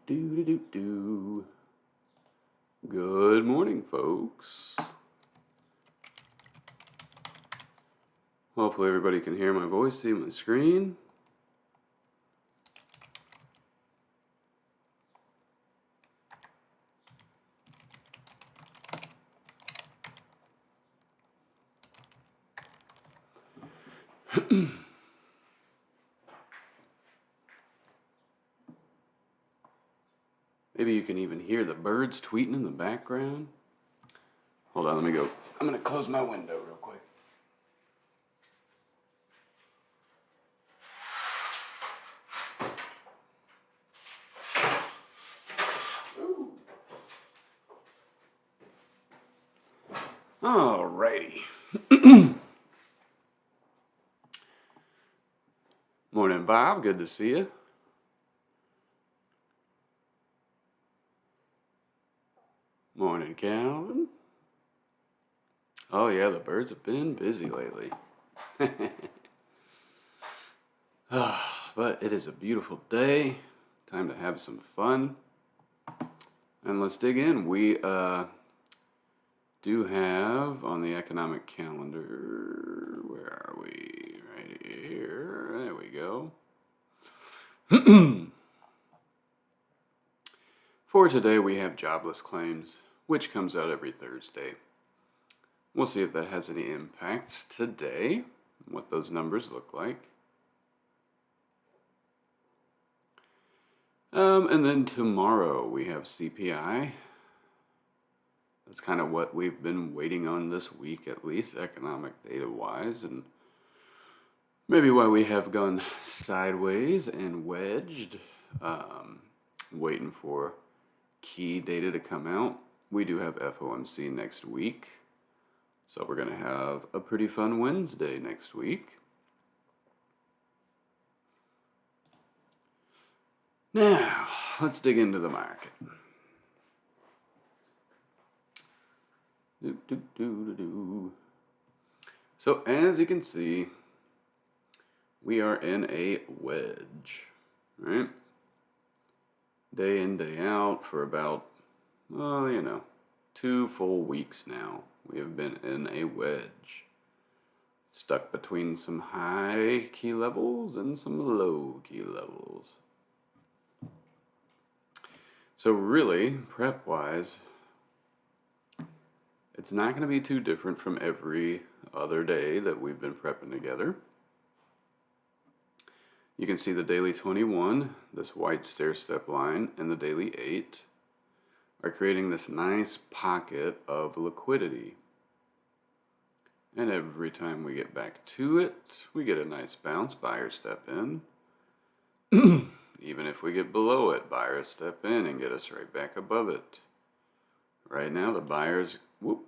Do. Good morning, folks. Hopefully everybody can hear my voice, see my screen. Maybe you can even hear the birds tweeting in the background. Hold on, let me go. I'm going to close my window real quick. Alrighty. Morning, Bob. Good to see you. Morning, Calvin. Oh, yeah, the birds have been busy lately. But it is a beautiful day. Time to have some fun. And let's dig in. We do have on the economic calendar, where are we? Right here. There we go. For today, we have jobless claims, which comes out every Thursday. We'll see if that has any impact today, what those numbers look like. And then tomorrow we have CPI. That's kind of what we've been waiting on this week, at least economic data-wise, and maybe why we have gone sideways and wedged, waiting for key data to come out. We do have FOMC next week, so we're going to have a pretty fun Wednesday next week. Now, let's dig into the market. So as you can see, we are in a wedge, right? Day in, day out for about, 2 full weeks now. We have been in a wedge. Stuck between some high key levels and some low key levels. So really, prep-wise, it's not going to be too different from every other day that we've been prepping together. You can see the daily 21, this white stair-step line, and the daily 8 are creating this nice pocket of liquidity. And every time we get back to it, we get a nice bounce, buyers step in. Even if we get below it, buyers step in and get us right back above it. Right now the buyers, right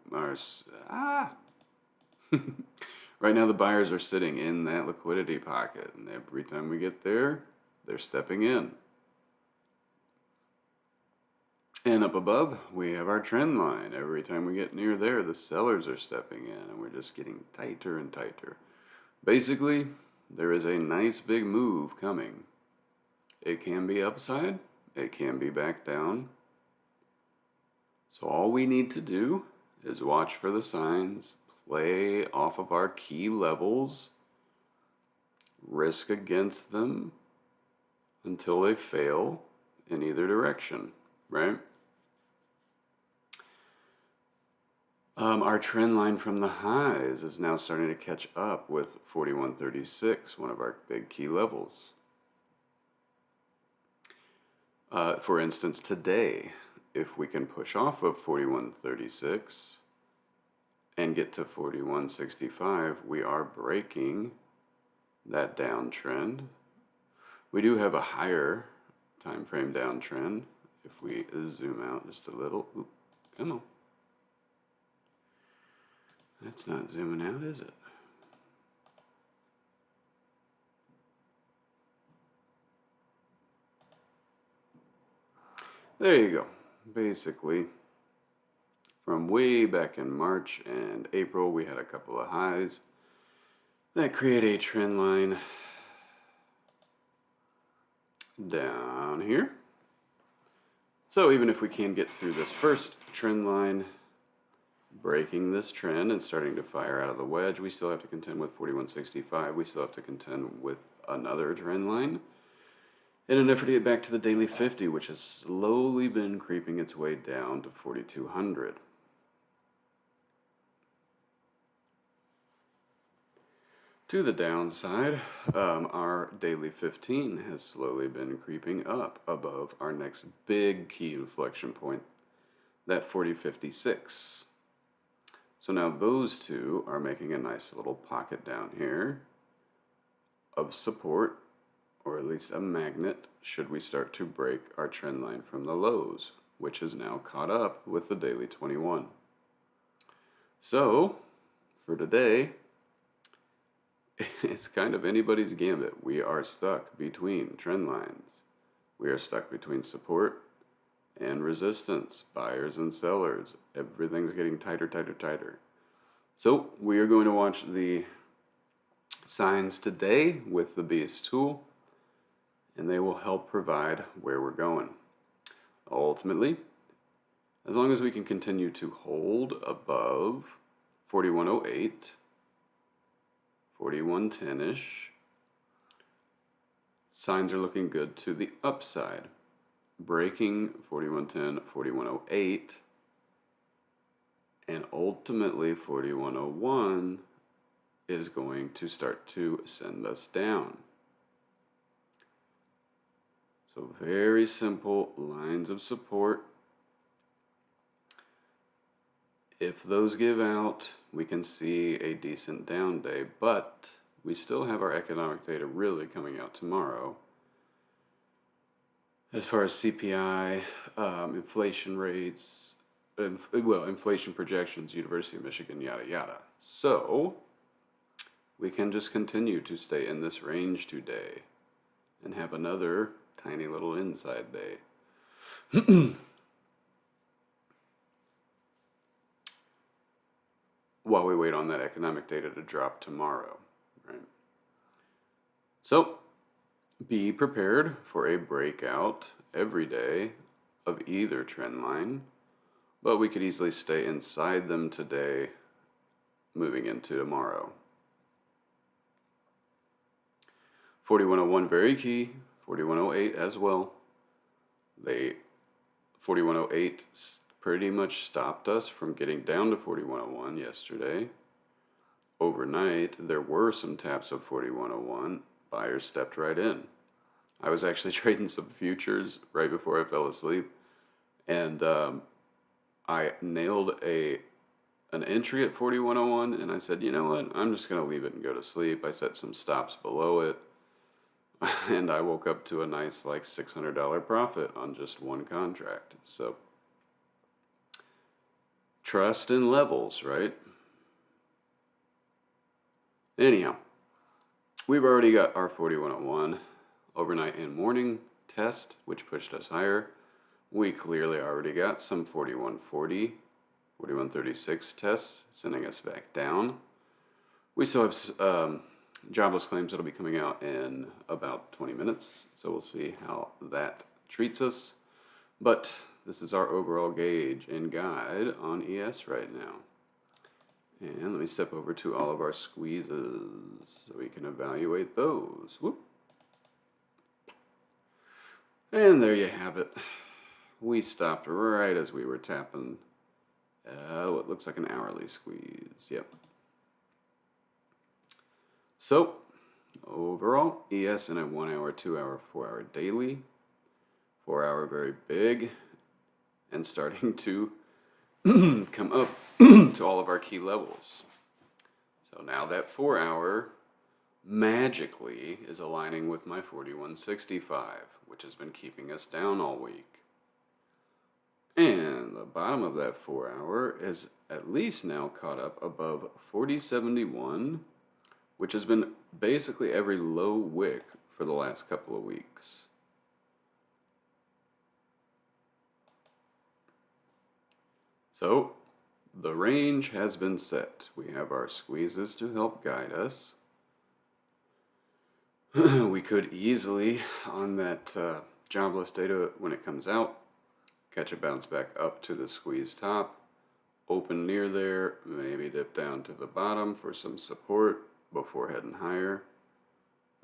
now the buyers are sitting in that liquidity pocket, and every time we get there, they're stepping in. And up above, we have our trend line. Every time we get near there, the sellers are stepping in, and we're just getting tighter and tighter. Basically, there is a nice big move coming. It can be upside, it can be back down. So all we need to do is watch for the signs, play off of our key levels, risk against them until they fail in either direction, right? Our trend line from the highs is now starting to catch up with 41.36, one of our big key levels. For instance, today, if we can push off of 41.36 and get to 41.65, we are breaking that downtrend. We do have a higher time frame downtrend. If we zoom out just a little, come on. That's not zooming out, is it? There you go. Basically, from way back in March and April, we had a couple of highs that create a trend line down here. So even if we can get through this first trend line, breaking this trend and starting to fire out of the wedge, we still have to contend with 4165. We still have to contend with another trend line in an effort to get back to the daily 50, which has slowly been creeping its way down to 4200. To the downside, our daily 15 has slowly been creeping up above our next big key inflection point, that 4056. So now those two are making a nice little pocket down here of support, or at least a magnet, should we start to break our trend line from the lows, which is now caught up with the daily 21. So, for today, it's kind of anybody's gambit. We are stuck between trend lines. We are stuck between support and resistance, buyers and sellers. Everything's getting tighter, tighter, tighter. So we are going to watch the signs today with the Beast tool, and they will help provide where we're going. Ultimately, as long as we can continue to hold above 4108, 4110-ish, signs are looking good to the upside. Breaking 4110, 4108, and ultimately 4101 is going to start to send us down. So very simple lines of support. If those give out, we can see a decent down day, but we still have our economic data really coming out tomorrow. As far as CPI, inflation rates, inflation projections, University of Michigan, yada yada. So we can just continue to stay in this range today and have another tiny little inside day. While we wait on that economic data to drop tomorrow, right? So be prepared for a breakout every day of either trend line, but we could easily stay inside them today moving into tomorrow. 4101 very key, 4108 as well. 4108 pretty much stopped us from getting down to 4101 yesterday. Overnight, there were some taps of 4101. Buyers stepped right in. I was actually trading some futures right before I fell asleep, and I nailed an entry at 4101, and I said, you know what, I'm just going to leave it and go to sleep. I set some stops below it, and I woke up to a nice like $600 profit on just one contract. So trust in levels, right? Anyhow, we've already got our 4101 overnight and morning test, which pushed us higher. We clearly already got some 4140, 4136 tests, sending us back down. We still have jobless claims that'll be coming out in about 20 minutes, so we'll see how that treats us. But this is our overall gauge and guide on ES right now. And let me step over to all of our squeezes so we can evaluate those. Whoop. And there you have it. We stopped right as we were tapping what looks like an hourly squeeze. Yep. So, overall, ES in a 1 hour, 2 hour, 4 hour daily. 4 hour very big. And starting to come up to all of our key levels. So now that 4 hour magically is aligning with my 4165, which has been keeping us down all week. And the bottom of that 4 hour is at least now caught up above 4071, which has been basically every low wick for the last couple of weeks. So the range has been set. We have our squeezes to help guide us. We could easily, on that jobless data when it comes out, catch a bounce back up to the squeeze top, open near there, maybe dip down to the bottom for some support before heading higher.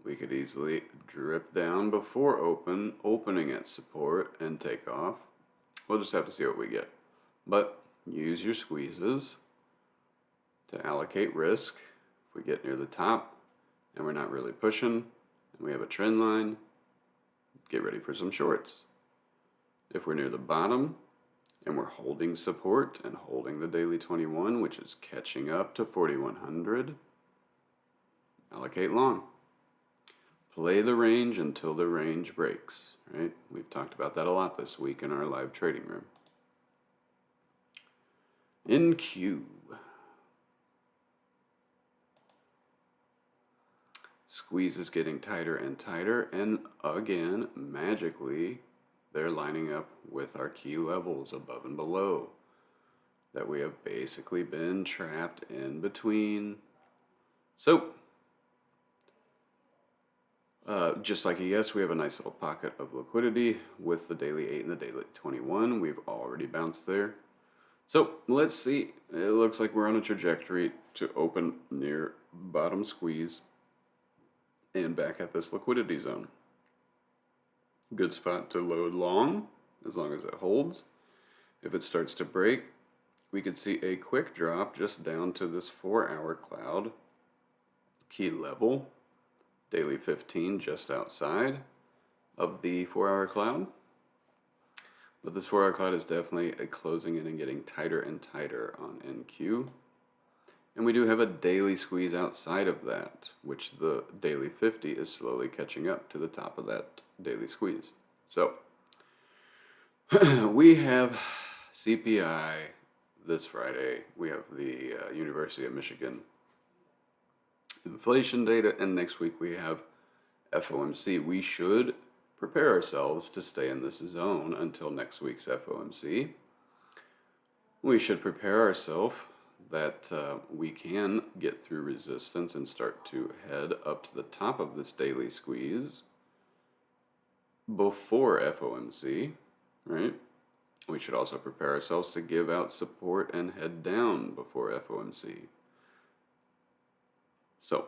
We could easily drip down before opening at support and take off. We'll just have to see what we get. But use your squeezes to allocate risk. If we get near the top and we're not really pushing and we have a trend line, get ready for some shorts. If we're near the bottom and we're holding support and holding the daily 21, which is catching up to 4100, allocate long. Play the range until the range breaks, right? We've talked about that a lot this week in our live trading room. NQ. Squeeze is getting tighter and tighter, and again, magically, they're lining up with our key levels above and below that we have basically been trapped in between. So, just like ES, we have a nice little pocket of liquidity with the daily 8 and the daily 21. We've already bounced there. So let's see. It looks like we're on a trajectory to open near bottom squeeze and back at this liquidity zone. Good spot to load long as long as it holds. If it starts to break, we could see a quick drop just down to this 4-hour cloud key level. Daily 15 just outside of the 4-hour cloud. But this 4-hour cloud is definitely closing in and getting tighter and tighter on NQ. And we do have a daily squeeze outside of that, which the daily 50 is slowly catching up to the top of that daily squeeze. So we have CPI this Friday. We have the University of Michigan inflation data, and next week we have FOMC. We should prepare ourselves to stay in this zone until next week's FOMC. We should prepare ourselves that we can get through resistance and start to head up to the top of this daily squeeze before FOMC, right? We should also prepare ourselves to give out support and head down before FOMC. So,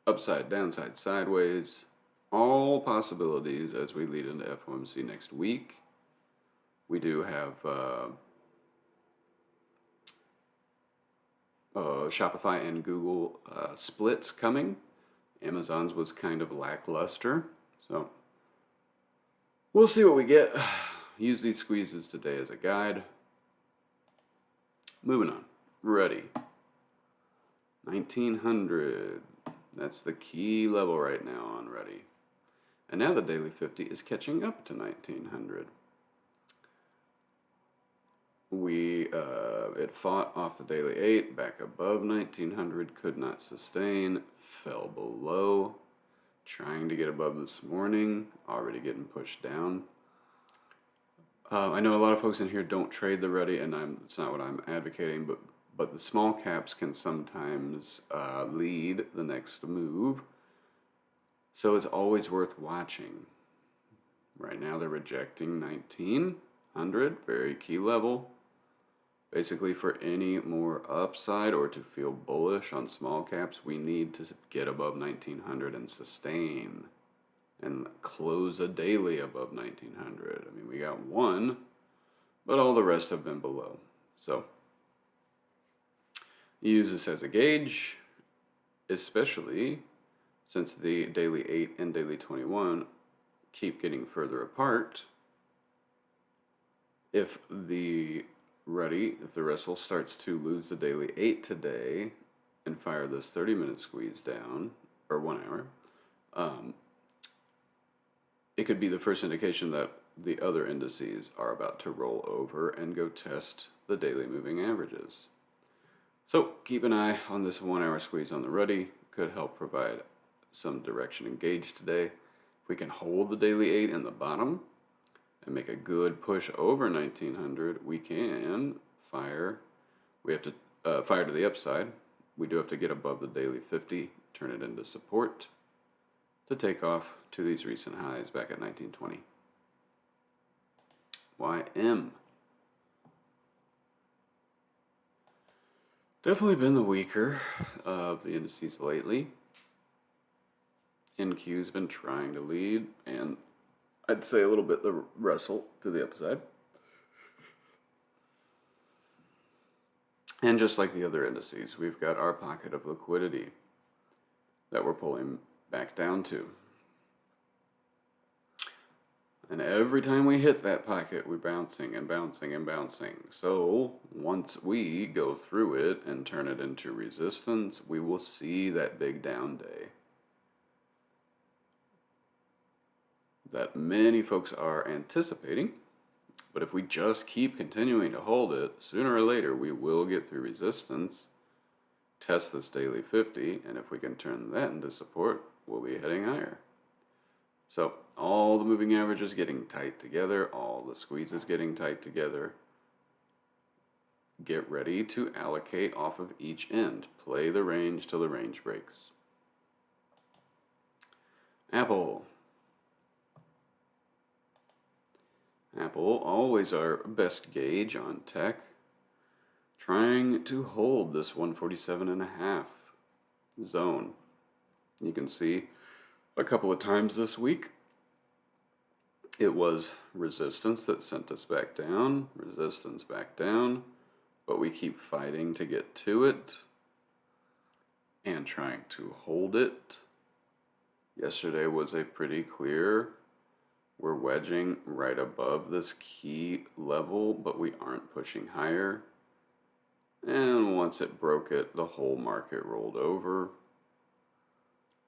upside, downside, sideways, all possibilities as we lead into FOMC next week. We do have Shopify and Google splits coming. Amazon's was kind of lackluster, so we'll see what we get. Use these squeezes today as a guide. Moving on. Ready. 1900. That's the key level right now on Ready. And now the daily 50 is catching up to 1900. It fought off the daily 8 back above 1900, could not sustain, fell below, trying to get above this morning, already getting pushed down. I know a lot of folks in here don't trade the Ready, and it's not what I'm advocating, but the small caps can sometimes lead the next move. So it's always worth watching. Right now they're rejecting 1900, very key level. Basically, for any more upside or to feel bullish on small caps, we need to get above 1900 and sustain and close a daily above 1900. I mean, we got one, but all the rest have been below. So use this as a gauge, especially since the daily 8 and daily 21 keep getting further apart. If the Russell starts to lose the daily 8 today and fire this 30-minute squeeze down, or 1 hour, it could be the first indication that the other indices are about to roll over and go test the daily moving averages. So keep an eye on this 1 hour squeeze on the Ready. Could help provide some direction and gauge today. If we can hold the daily 8 in the bottom and make a good push over 1900, we can fire. We have to fire to the upside. We do have to get above the daily 50, turn it into support to take off to these recent highs back at 1920. SYM. Definitely been the weaker of the indices lately. NQ's been trying to lead, and I'd say a little bit the wrestle to the upside. And just like the other indices, we've got our pocket of liquidity that we're pulling back down to. And every time we hit that pocket, we're bouncing and bouncing and bouncing. So once we go through it and turn it into resistance, we will see that big down day that many folks are anticipating. But if we just keep continuing to hold it, sooner or later we will get through resistance, test this daily 50, and if we can turn that into support, we'll be heading higher. So all the moving averages getting tight together, all the squeezes getting tight together. Get ready to allocate off of each end. Play the range till the range breaks. Apple. Apple, always our best gauge on tech. Trying to hold this 147.5 zone. You can see a couple of times this week it was resistance that sent us back down, resistance back down, but we keep fighting to get to it and trying to hold it. Yesterday was a pretty clear, we're wedging right above this key level, but we aren't pushing higher. And once it broke it, the whole market rolled over.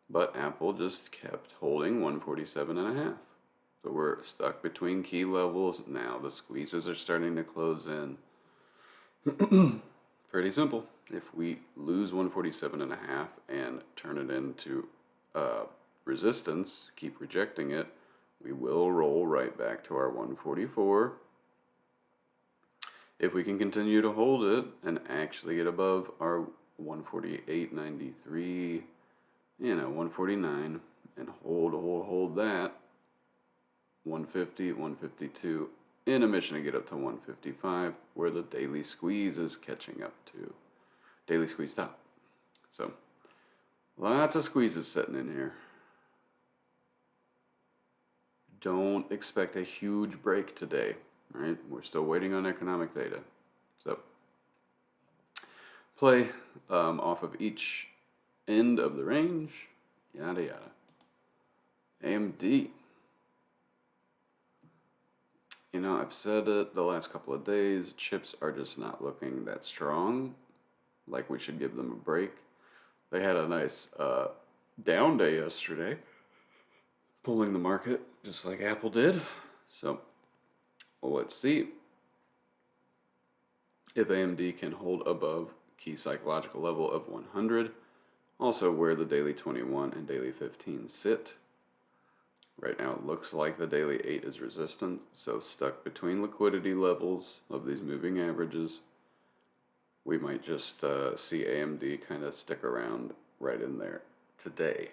But Apple just kept holding 147.5. So we're stuck between key levels. Now the squeezes are starting to close in. Pretty simple. If we lose 147.5 and turn it into resistance, keep rejecting it, we will roll right back to our 144. If we can continue to hold it and actually get above our 148.93, 149, and hold that, 150, 152, in a mission to get up to 155, where the daily squeeze is catching up to. Daily squeeze top. So, lots of squeezes sitting in here. Don't expect a huge break today, right? We're still waiting on economic data. So, play off of each end of the range, yada yada. AMD. I've said it the last couple of days, chips are just not looking that strong. Like we should give them a break. They had a nice down day yesterday, pulling the market just like Apple did. So let's see if AMD can hold above key psychological level of 100. Also where the daily 21 and daily 15 sit. Right now it looks like the daily 8 is resistant, so stuck between liquidity levels of these moving averages. We might just see AMD kind of stick around right in there today.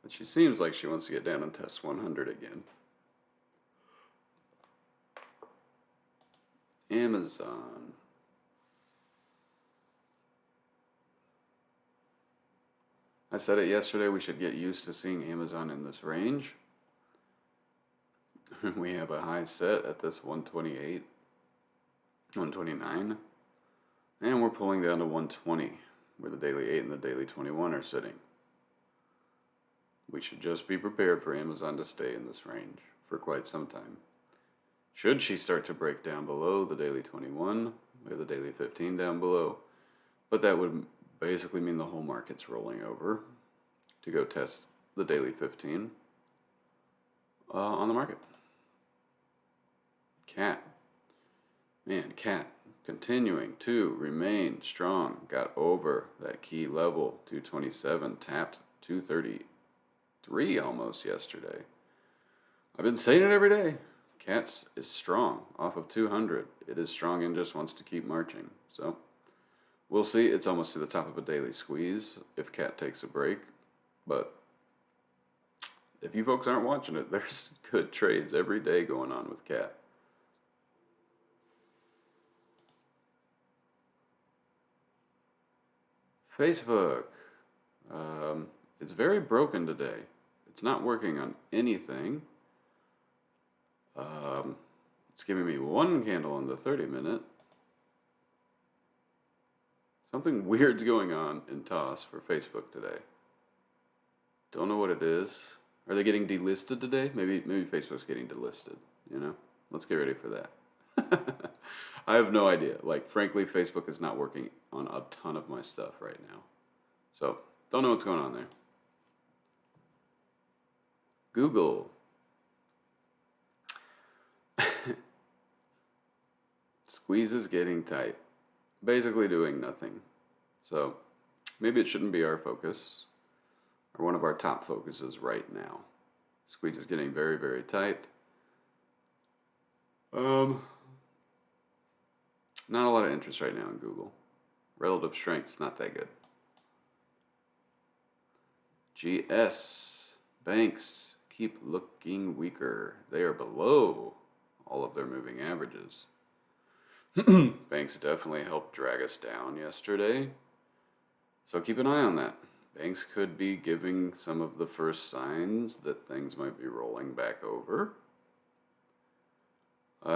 But she seems like she wants to get down and test 100 again. Amazon. I said it yesterday, we should get used to seeing Amazon in this range. We have a high set at this 128, 129, and we're pulling down to 120, where the daily 8 and the daily 21 are sitting. We should just be prepared for Amazon to stay in this range for quite some time. Should she start to break down below the daily 21, we have the daily 15 down below, but that would basically mean the whole market's rolling over to go test the daily 15 on the market. CAT. Man, CAT continuing to remain strong. Got over that key level, 227, tapped 233 almost yesterday. I've been saying it every day. CAT is strong off of 200. It is strong and just wants to keep marching. So we'll see. It's almost to the top of a daily squeeze if CAT takes a break. But if you folks aren't watching it, there's good trades every day going on with Cat. Facebook. It's very broken today. It's not working on anything. It's giving me one candle on the 30-minute. Something weird's going on in TOS for Facebook today. Don't know what it is. Are they getting delisted today? Maybe Facebook's getting delisted, you know? Let's get ready for that. I have no idea. Like, frankly, Facebook is not working on a ton of my stuff right now. So, don't know what's going on there. Google. Squeeze is getting tight. Basically doing nothing. So, maybe it shouldn't be our focus, or one of our top focuses right now. Squeeze is getting very, very tight. Not a lot of interest right now in Google. Relative strength's not that good. GS. Banks keep looking weaker. They are below all of their moving averages. Banks definitely helped drag us down yesterday. So keep an eye on that. Banks could be giving some of the first signs that things might be rolling back over.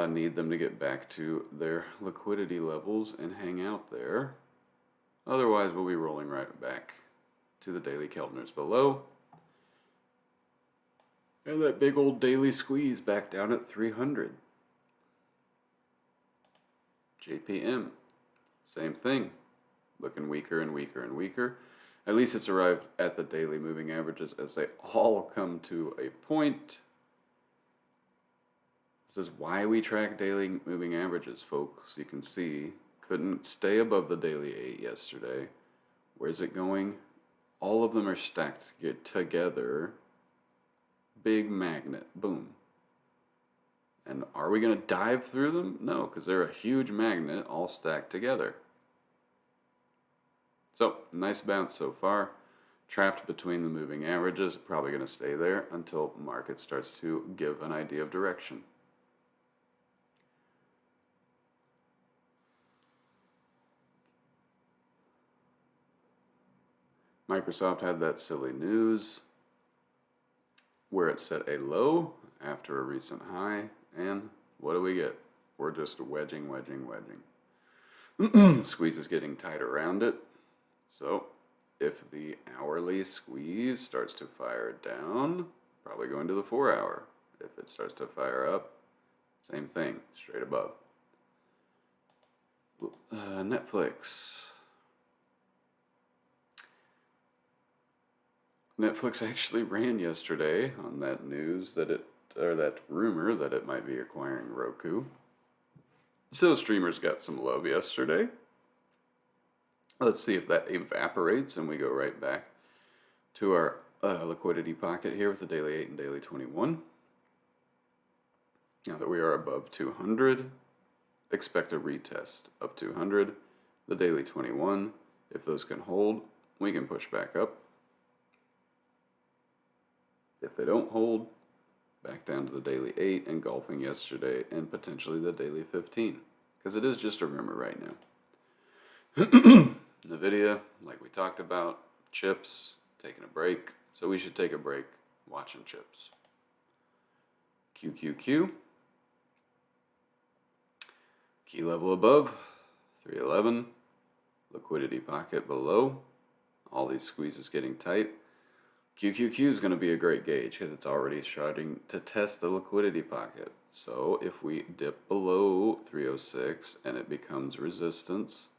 Need them to get back to their liquidity levels and hang out there. Otherwise, we'll be rolling right back to the daily Keltners below. And that big old daily squeeze back down at 300. JPM, same thing. Looking weaker and weaker and weaker. At least it's arrived at the daily moving averages as they all come to a point. This is why we track daily moving averages, folks. You can see, couldn't stay above the daily 8 yesterday. Where's it going? All of them are stacked together. Big magnet, boom. And are we going to dive through them? No, because they're a huge magnet all stacked together. So, nice bounce so far. Trapped between the moving averages, probably going to stay there until market starts to give an idea of direction. Microsoft had that silly news where it set a low after a recent high, and what do we get? We're just wedging. Squeeze is getting tight around it. So if the hourly squeeze starts to fire down, probably going to the 4 hour. If it starts to fire up, same thing, straight above. Netflix. Netflix actually ran yesterday on that news that that rumor that it might be acquiring Roku. So streamers got some love yesterday. Let's see if that evaporates and we go right back to our liquidity pocket here with the daily 8 and daily 21. Now that we are above 200, expect a retest of 200. The daily 21, if those can hold, we can push back up. If they don't hold, back down to the daily 8, engulfing yesterday and potentially the daily 15. Because it is just a rumor right now. NVIDIA, like we talked about, chips, taking a break. So we should take a break watching chips. QQQ. Key level above, 311. Liquidity pocket below. All these squeezes getting tight. QQQ is going to be a great gauge because it's already starting to test the liquidity pocket. So if we dip below 306 and it becomes resistance,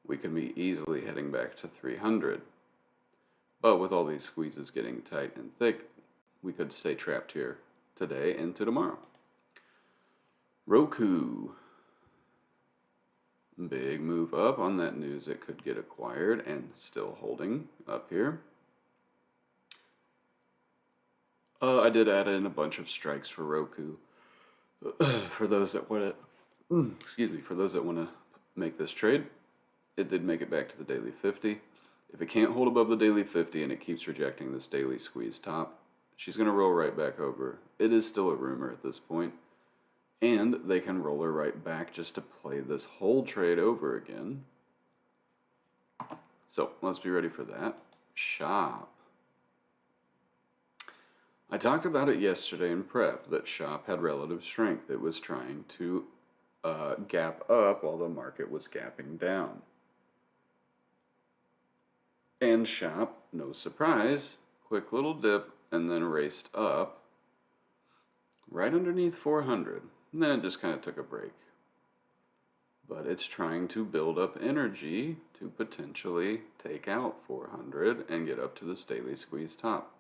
we can be easily heading back to 300. But with all these squeezes getting tight and thick, we could stay trapped here today into tomorrow. Roku. Big move up on that news. It could get acquired and still holding up here. I did add in a bunch of strikes for Roku. For those that want to, for those that want to make this trade, it did make it back to the daily 50. If it can't hold above the daily 50 and it keeps rejecting this daily squeeze top, She's going to roll right back over. It is still a rumor at this point, and they can roll her right back just to play this whole trade over again. So let's be ready for that. Shop. I talked about it yesterday in prep that Shop had relative strength. It was trying to gap up while the market was gapping down. And Shop, no surprise, quick little dip and then raced up right underneath 400. And then it just kind of took a break. But it's trying to build up energy to potentially take out 400 and get up to this daily squeeze top.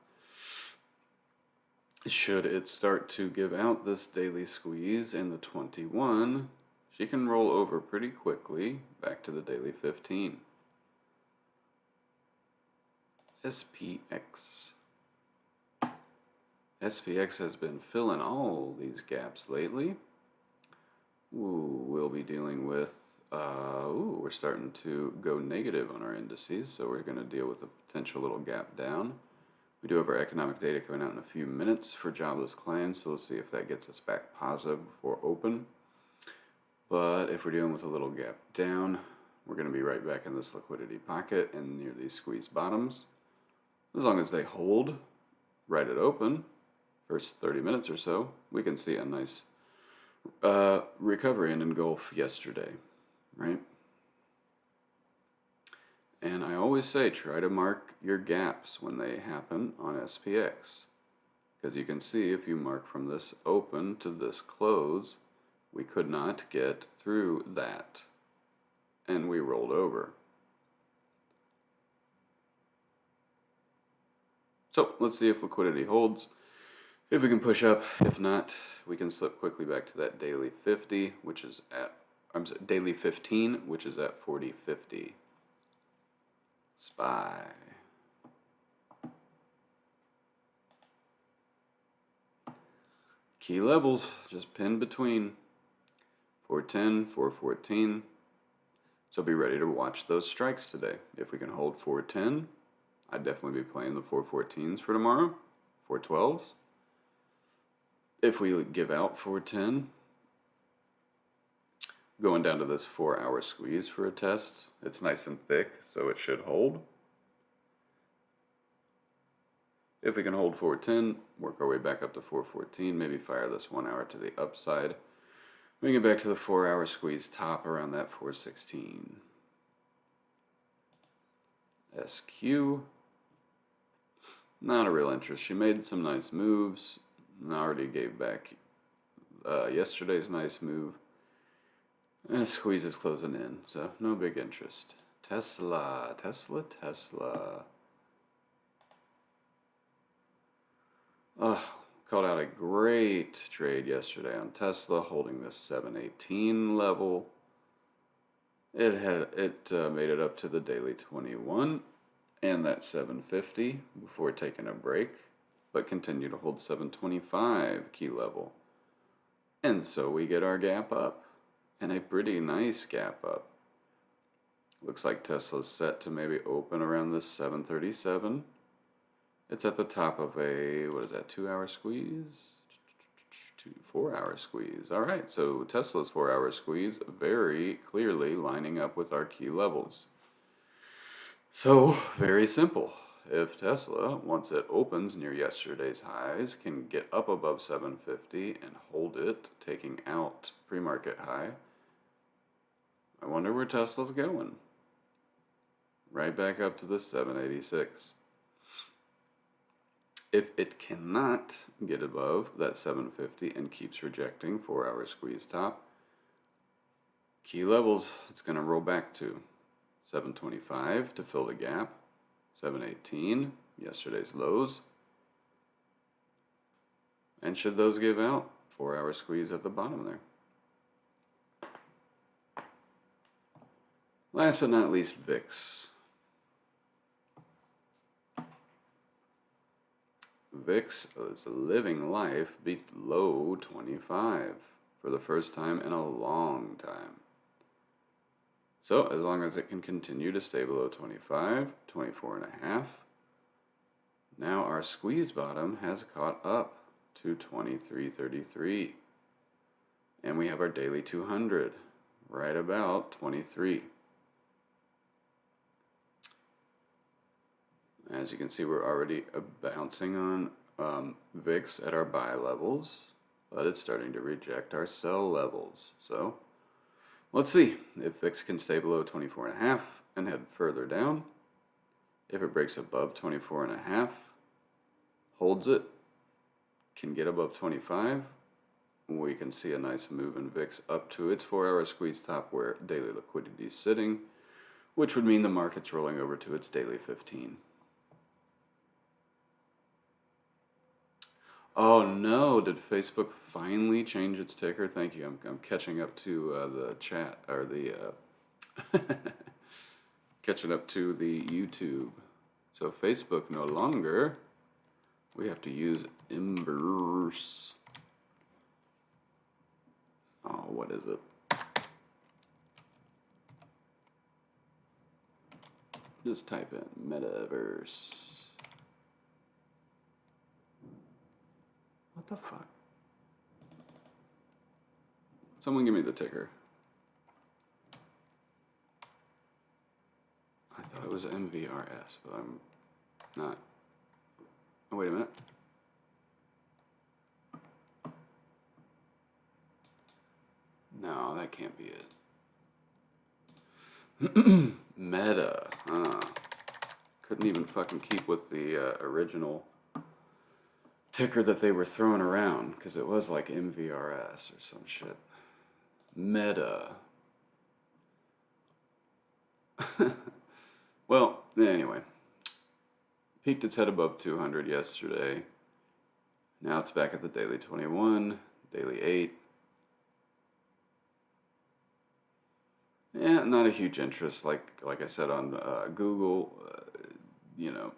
Should it start to give out this daily squeeze in the 21, she can roll over pretty quickly back to the daily 15. SPX. SPX has been filling all these gaps lately. Ooh, we'll be dealing with, we're starting to go negative on our indices, so we're going to deal with a potential little gap down. We do have our economic data coming out in a few minutes for jobless claims, so we'll see if that gets us back positive before open. But if we're dealing with a little gap down, we're going to be right back in this liquidity pocket and near these squeeze bottoms. As long as they hold right at open, first 30 minutes or so, we can see a nice recovery and engulf yesterday, right? And I always say try to mark your gaps when they happen on SPX. Because you can see if you mark from this open to this close, we could not get through that. And we rolled over. So let's see if liquidity holds. If we can push up, if not, we can slip quickly back to that daily 50, which is at, daily 15, which is at 40.50. SPY. Key levels, just pinned between 410, 414. So be ready to watch those strikes today. If we can hold 410, I'd definitely be playing the 414s for tomorrow, 412s. If we give out 410, going down to this 4-hour squeeze for a test. It's nice and thick, so it should hold. If we can hold 410, work our way back up to 414, maybe fire this 1 hour to the upside. Bring it back to the 4-hour squeeze top around that 416. SQ. Not a real interest. She made some nice moves. And already gave back yesterday's nice move. And squeeze is closing in, so no big interest. Tesla. Called out a great trade yesterday on Tesla, holding this 718 level. It made it up to the daily 21 and that 750 before taking a break, but continued to hold 725 key level. And so we get our gap up, and a pretty nice gap up. Looks like Tesla's set to maybe open around this 737. It's at the top of a, 2-hour squeeze? 4-hour squeeze. All right, so Tesla's 4-hour squeeze very clearly lining up with our key levels. So, very simple. If Tesla, once it opens near yesterday's highs, can get up above 750 and hold it, taking out pre-market high, I wonder where Tesla's going. Right back up to the 786. If it cannot get above that 750 and keeps rejecting 4-hour squeeze top, key levels, it's going to roll back to 725 to fill the gap, 718, yesterday's lows. And should those give out, 4-hour squeeze at the bottom there. Last but not least, VIX. VIX is living life below 25 for the first time in a long time. So as long as it can continue to stay below 25, 24 and a half, Now our squeeze bottom has caught up to 23.33. And we have our daily 200 right about 23. As you can see, we're already bouncing on VIX at our buy levels, but it's starting to reject our sell levels. So let's see if VIX can stay below 24.5 and head further down. If it breaks above 24.5, holds it, can get above 25, we can see a nice move in VIX up to its 4-hour squeeze top where daily liquidity is sitting, which would mean the market's rolling over to its daily 15. Oh no, did Facebook finally change its ticker? Thank you. I'm catching up to the chat, or the catching up to the YouTube. So Facebook no longer, we have to use inverse. Oh, what is it? Just type in metaverse. What the fuck? Someone give me the ticker. I thought it was MVRS, but I'm not. Oh, wait a minute. No, that can't be it. Meta. Couldn't even fucking keep with the original ticker that they were throwing around, because it was like MVRS or some shit. Meta. Well, anyway. Peaked its head above 200 yesterday. Now it's back at the daily 21, daily 8. Yeah, not a huge interest. Like I said on Google, you know,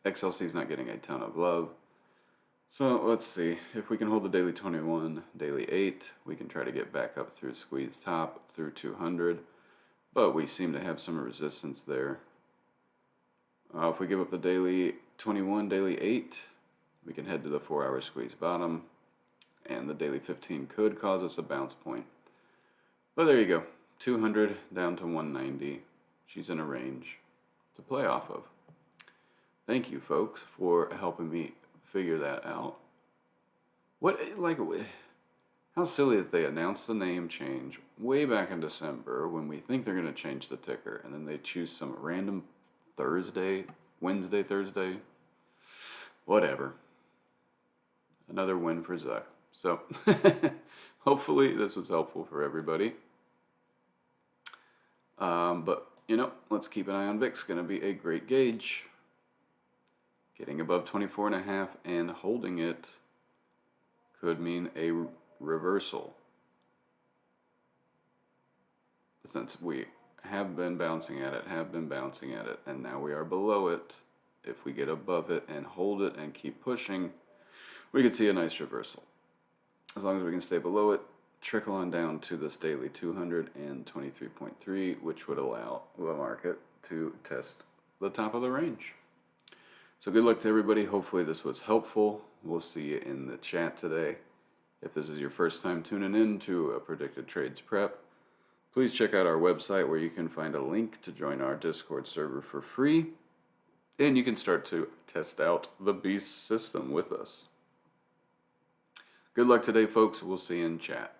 XLC's not getting a ton of love. So let's see, if we can hold the daily 21, daily 8, we can try to get back up through squeeze top, through 200, but we seem to have some resistance there. If we give up the daily 21, daily 8, we can head to the 4-hour squeeze bottom, and the daily 15 could cause us a bounce point. But there you go, 200 down to 190. She's in a range to play off of. Thank you, folks, for helping me figure that out. How silly that they announced the name change way back in December when we think they're going to change the ticker, and then they choose some random Wednesday, Thursday, whatever. Another win for Zuck. So, hopefully this was helpful for everybody. But, let's keep an eye on VIX. Going to be a great gauge. Getting above 24.5 and holding it could mean a reversal. Since we have been bouncing at it, and now we are below it, if we get above it and hold it and keep pushing, we could see a nice reversal. As long as we can stay below it, trickle on down to this daily 223.3, which would allow the market to test the top of the range. So good luck to everybody. Hopefully this was helpful. We'll see you in the chat today. If this is your first time tuning in to a Predicted Trades Prep, please check out our website where you can find a link to join our Discord server for free. And you can start to test out the Beast system with us. Good luck today, folks. We'll see you in chat.